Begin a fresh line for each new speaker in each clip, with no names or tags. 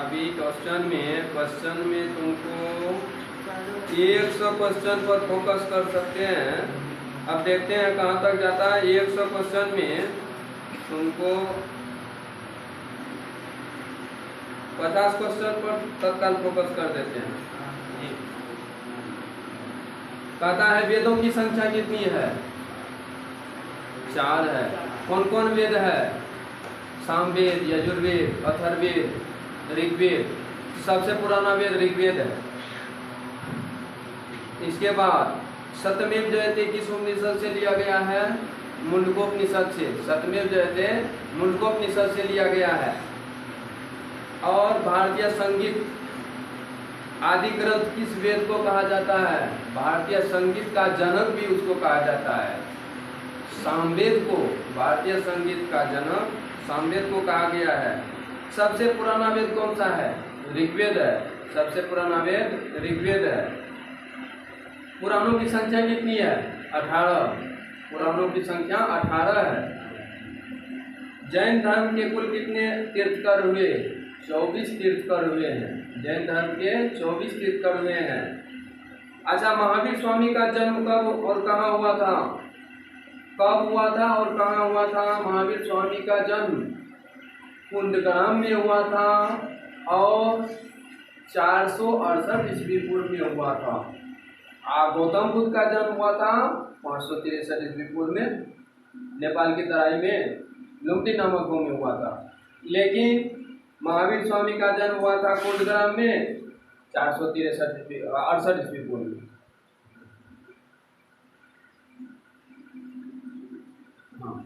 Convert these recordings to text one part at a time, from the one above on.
अभी क्वेश्चन में तुमको 100 क्वेश्चन पर फोकस कर सकते हैं। अब देखते हैं कहाँ तक जाता है। 100 क्वेश्चन में तुमको 50 क्वेश्चन पर तत्काल फोकस कर देते हैं। कहता है वेदों की संख्या कितनी है? 4 है। कौन कौन वेद है? सामवेद, यजुर्वेद, अथर्ववेद, ऋग्वेद। सबसे पुराना वेद ऋग्वेद है। इसके बाद सत्यमेव जयते किस उपनिषद से लिया गया है? मुंडकोपनिषद से। सत्यमेव जयते मुंडकोपनिषद से लिया गया है। और भारतीय संगीत आदि ग्रंथ किस वेद को कहा जाता है? भारतीय संगीत का जनक भी उसको कहा जाता है, सामवेद को। भारतीय संगीत का जनक सामवेद को कहा गया है। सबसे पुराना वेद कौन सा है? ऋग्वेद है। सबसे पुराना वेद ऋग्वेद है। पुराणों की संख्या कितनी है? 18। पुराणों की संख्या 18 है। जैन धर्म के कुल कितने तीर्थकर हुए? 24 तीर्थकर हुए हैं। जैन धर्म के 24 तीर्थकर हुए हैं। अच्छा, महावीर स्वामी का जन्म कब और कहाँ हुआ था? कब हुआ था और कहाँ हुआ था? महावीर स्वामी का जन्म कुंदग्राम में हुआ था और 468 ईस्वी पूर्व में हुआ था। गौतम बुद्ध का जन्म हुआ था 563 ईस्वी पूर्व में, नेपाल की तराई में लुम्बिनी नामक गांव में हुआ था। लेकिन महावीर स्वामी का जन्म हुआ था कुंदग्राम में 468 ईस्वी पूर्व में। हाँ,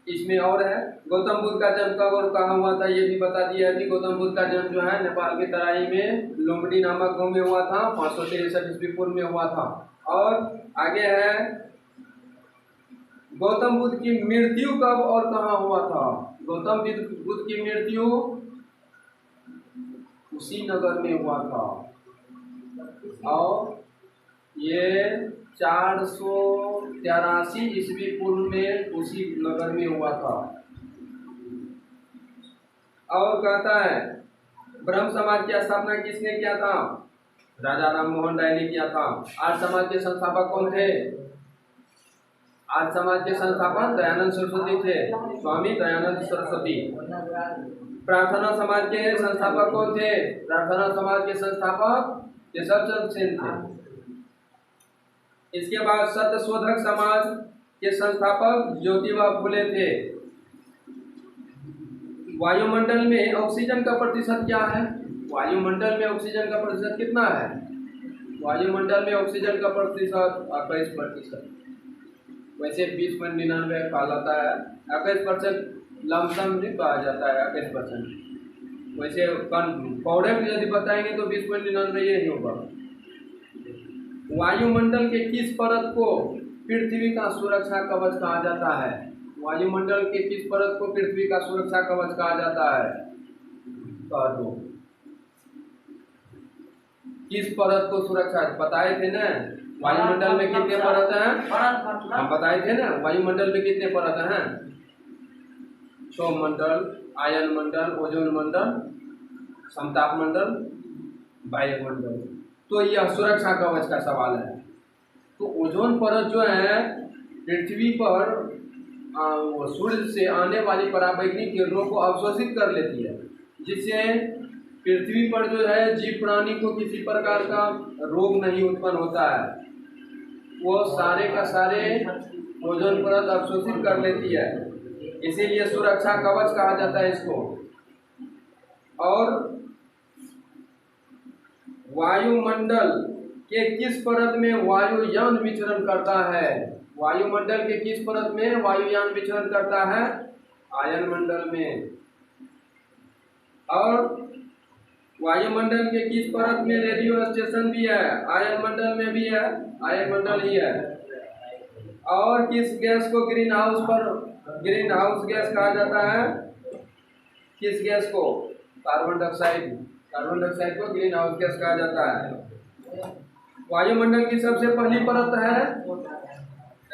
इसमें और है गौतम बुद्ध का जन्म कब और कहाँ हुआ था ये भी बता दिया है कि गौतम बुद्ध का जन्म जो है नेपाल की तराई में लुम्बिनी नामक गांव में हुआ था, 563 ईस्वी पूर्व में हुआ था। और आगे है गौतम बुद्ध की मृत्यु कब और कहाँ हुआ था? गौतम बुद्ध की मृत्यु कुशीनगर में हुआ था और ये 483 ईस्वी पूर्व में कुशीनगर में हुआ था। और कहता है ब्रह्म समाज की स्थापना किसने किया था? राजा राम मोहन राय ने किया था। आर्य समाज के संस्थापक कौन थे? आर्य समाज के संस्थापक दयानंद सरस्वती थे, स्वामी दयानंद सरस्वती। प्रार्थना समाज के संस्थापक कौन थे? प्रार्थना समाज के संस्थापक केशव चंद्र सेन थे। इसके बाद सत्यशोधक समाज के संस्थापक ज्योतिबा फुले थे। वायुमंडल में ऑक्सीजन का प्रतिशत क्या है? वायुमंडल में ऑक्सीजन का प्रतिशत कितना है? वायुमंडल में ऑक्सीजन का प्रतिशत 21%। वैसे 20.99 कहा जाता है, 21% लमसम भी कहा जाता है, 21%। वैसे प्रोडक्ट यदि बताएंगे तो 20.99 ये ही होगा। वायुमंडल के किस परत को पृथ्वी का सुरक्षा कवच कहा जाता है? वायुमंडल के किस परत को पृथ्वी का सुरक्षा कवच कहा जाता है? कह दो, किस परत को सुरक्षा? बताए थे ना वायुमंडल में कितने परत हैं? हम बताए थे ना वायुमंडल में कितने परत हैं? क्षोभ मंडल, आयन मंडल, ओजोन मंडल, समताप मंडल, वायुमंडल। तो यह सुरक्षा कवच का सवाल है। तो ओजोन परत जो है पृथ्वी पर सूर्य से आने वाली पराबैंगनी किरणों को अवशोषित कर लेती है, जिससे पृथ्वी पर जो है जीव प्राणी को किसी प्रकार का रोग नहीं उत्पन्न होता है। वो सारे का सारे ओजोन परत अवशोषित कर लेती है, इसीलिए सुरक्षा कवच कहा जाता है इसको। और वायुमंडल के किस परत में वायुयान विचरण करता है? वायुमंडल के किस परत में वायुयान विचरण करता है? आयन मंडल में। और वायुमंडल के किस परत में रेडियो स्टेशन भी है? आयन मंडल में भी है, आयन मंडल ही है। और किस गैस को ग्रीन हाउस गैस कहा जाता है? किस गैस को? Carbon dioxide. कार्बन डाइऑक्साइड को ग्रीन हाउस गैस कहा जाता है। वायुमंडल की सबसे पहली परत है,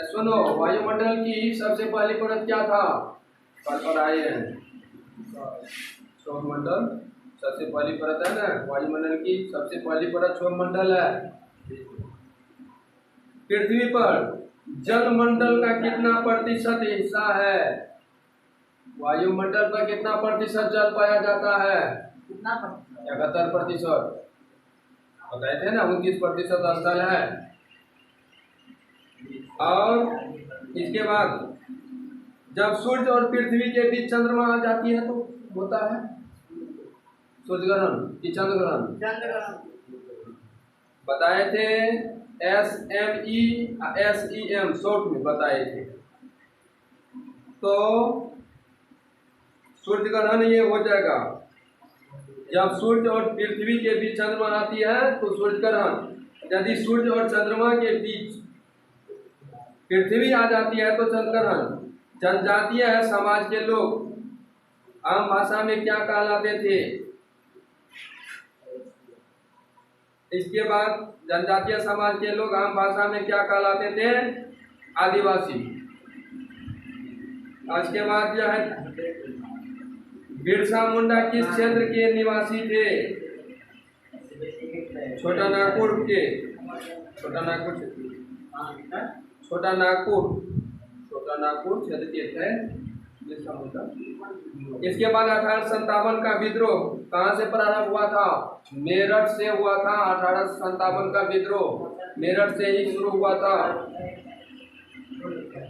सुनो, वायुमंडल की सबसे पहली परत क्या था? कल पर आए हैं, सौरमंडल, सबसे पहली परत है ना वायुमंडल की, सबसे पहली परत क्षोभमंडल है। पृथ्वी पर जलमंडल का कितना प्रतिशत हिस्सा है? वायुमंडल पर कितना प्रतिशत जल पाया जाता है? 71%। बताए थे ना 29% स्थल है। और इसके बाद जब सूर्य और पृथ्वी के बीच चंद्रमा आ जाती है तो होता है सूर्य ग्रहण कि चंद्र ग्रहण। बताए थे SEM शॉर्ट में बताए थे। तो सूर्य ग्रहण ये हो जाएगा जब सूर्य और पृथ्वी के बीच चंद्रमा आती है तो सूर्य ग्रहण। यदि सूर्य और चंद्रमा के बीच पृथ्वी आ जाती है तो चंद्र ग्रहण। जनजातीय समाज के लोग आम भाषा में क्या कहलाते थे? इसके बाद जनजातीय समाज के लोग आम भाषा में क्या कहलाते थे? आदिवासी। इसके बाद जो है बिरसा मुंडा किस क्षेत्र के निवासी थे? छोटा नागपुर के। छोटा नागपुर क्षेत्र के थे बिरसा मुंडा। इसके बाद 1857 का विद्रोह कहाँ से प्रारंभ हुआ था? मेरठ से हुआ था। 1857 का विद्रोह मेरठ से ही शुरू हुआ था।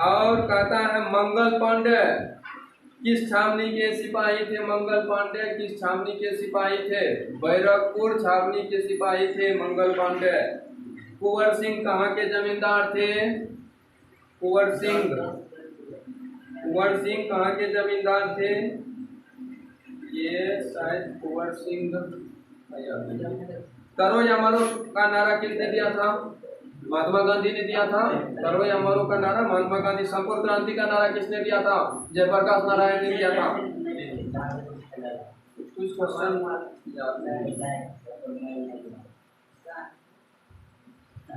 और कहता है मंगल पांडे किस छावनी के सिपाही थे? मंगल पांडे किस छावनी के सिपाही थे? बैरकपुर छावनी के सिपाही थे मंगल पांडे। कुंवर सिंह कहाँ के जमींदार थे? कुंवर सिंह कहाँ के जमींदार थे? ये शायद कुंवर सिंह। करो या मरो का नारा किसने दिया था? महात्मा गांधी ने दिया था। करो या मरो का नारा महात्मा गांधी। संपूर्ण क्रांति का नारा किसने दिया था? जयप्रकाश नारायण ने दिया था। कुछ क्वेश्चन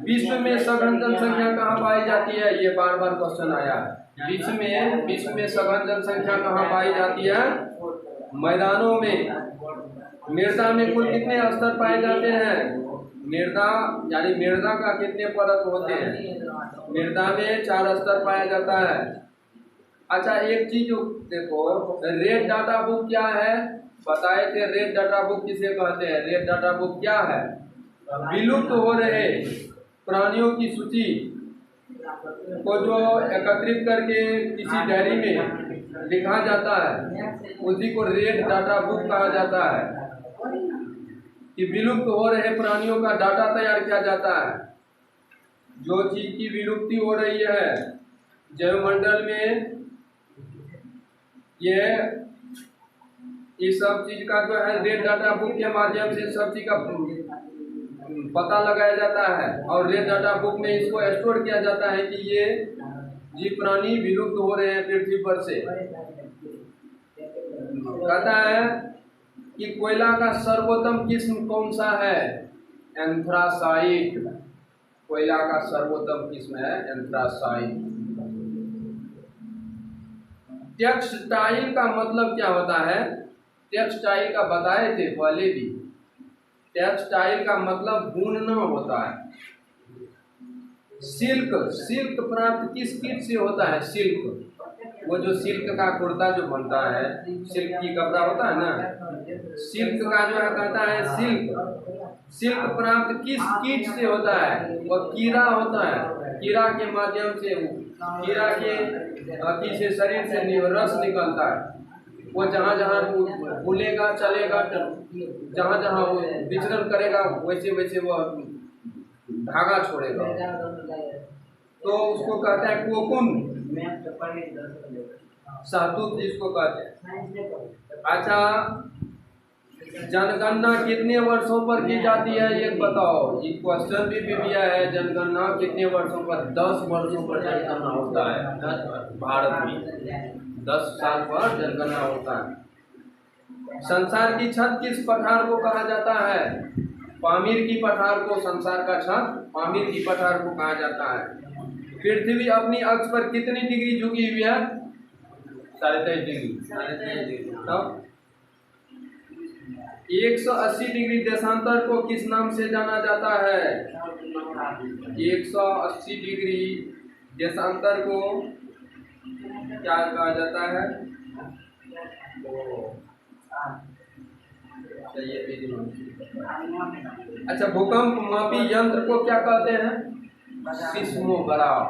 विश्व में सघन जनसंख्या कहाँ पाई जाती है? ये बार बार क्वेश्चन आया है। विश्व में सघन जनसंख्या कहाँ पाई जाती है? मैदानों में। मृदा में कुल कितने स्तर पाए जाते हैं? मृदा यानी मृदा का कितने परत होते हैं? मृदा में 4 स्तर पाया जाता है। अच्छा एक चीज देखो, रेड डाटा बुक क्या है? बताए थे रेड डाटा बुक किसे कहते हैं? रेड डाटा बुक क्या है? विलुप्त हो रहे प्राणियों की सूची को जो एकत्रित करके किसी डायरी में लिखा जाता है उसी को रेड डाटा बुक कहा जाता है। कि विलुप्त हो रहे प्राणियों का डाटा तैयार किया जाता है। जो चीज की विलुप्ति हो रही है जैवमंडल में, ये इस सब चीज का जो है रेड डाटा बुक के माध्यम से सब चीज का पता लगाया जाता है। और रेड डाटा बुक में इसको स्टोर किया जाता है कि ये जीव प्राणी विलुप्त हो रहे हैं पृथ्वी पर से। कहता है कि कोयला का सर्वोत्तम किस्म कौन सा है? एंथ्रासाइट। कोयला का सर्वोत्तम किस्म है एंथ्रासाइट। टेक्सटाइल का मतलब क्या होता है? टेक्सटाइल का बताए थे पहले भी। टेक्सटाइल का मतलब बुनना होता है। सिल्क प्राप्त किस कीट से होता है? सिल्क, वो जो सिल्क का कुर्ता जो बनता है, सिल्क की कपड़ा होता है ना, सिल्क का जो है कहता है सिल्क प्राप्त किस कीट से होता है? वो कीड़ा होता है। कीड़ा के माध्यम से कीड़ा के अति से शरीर से रस निकलता है। वो जहाँ जहाँ बुलेगा चलेगा, जहाँ जहाँ वो विचरण करेगा वैसे वैसे वो धागा छोड़ेगा। तो उसको कहते हैं कोकुन, शहतूत जिसको कहते हैं। अच्छा जनगणना कितने वर्षों पर की जाती है ये बताओ? ये क्वेश्चन भी दिया है। जनगणना कितने वर्षों पर? 10 वर्षों पर जनगणना होता है भारत में। 10 साल पर जनगणना होता है। संसार की छत किस पठार को कहा जाता है? पामीर की पठार को संसार का छत पामीर की पठार को कहा जाता है। पृथ्वी अपनी अक्ष पर कितनी डिग्री झुकी हुई है? 23.5 डिग्री। 180 डिग्री देशांतर को किस नाम से जाना जाता है? 180 डिग्री देशांतर को क्या कहा जाता है? अच्छा, भूकंप मापी यंत्र को क्या कहते हैं? सिस्मोग्राफ।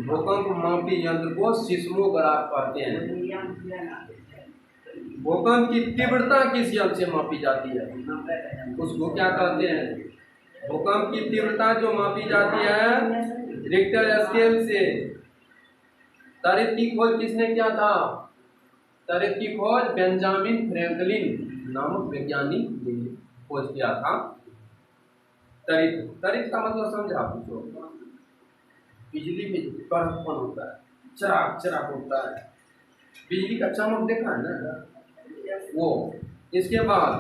भूकंप मापी यंत्र को सिस्मोग्राफ कहते हैं। भूकंप की तीव्रता किस यंत्र से मापी जाती है? उसको क्या कहते हैं? भूकंप की तीव्रता जो मापी जाती है रिक्टर स्केल से। तारीख की खोज किसने किया था? तारीख की खोज बेंजामिन फ्रैंकलिन नामक वैज्ञानिक ने खोज किया था। तारीख का मतलब समझा पूछो? बिजली में कड़कपन होता है, चराक चराक होता है, बिजली का चमक देखा है ना वो। इसके बाद